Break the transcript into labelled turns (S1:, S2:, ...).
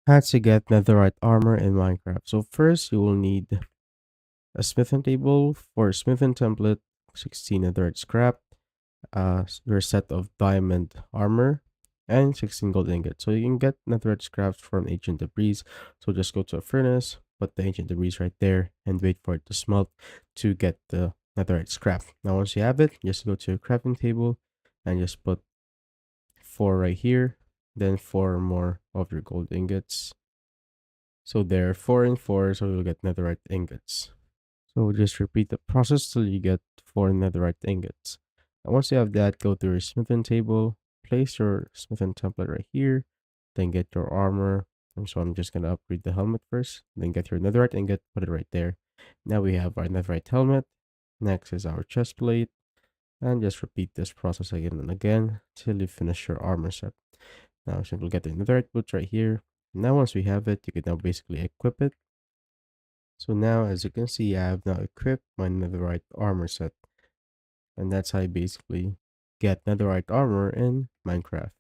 S1: How to get netherite armor in Minecraft. So first you will need a smithing table. For smithing template, 16 netherite scrap, your set of diamond armor, and 16 gold ingots. So you can get netherite scraps from ancient debris. So just go to a furnace, put the ancient debris right there, and wait for it to smelt to get the netherite scrap. Now once you have it, just go to your crafting table and just put 4 right here, then 4 more of your gold ingots. So there are 4 and 4, so you'll get netherite ingots. So just repeat the process till you get 4 netherite ingots. And once you have that, go to your smithing table, place your smithing template right here, then get your armor. And so I'm just gonna upgrade the helmet first, then get your netherite ingot, put it right there. Now we have our netherite helmet. Next is our chest plate, and just repeat this process again and again till you finish your armor set. Now simply get the netherite boots right here. Now once we have it, you can now basically equip it. So now as you can see, I have now equipped my netherite armor set. And that's how you basically get netherite armor in Minecraft.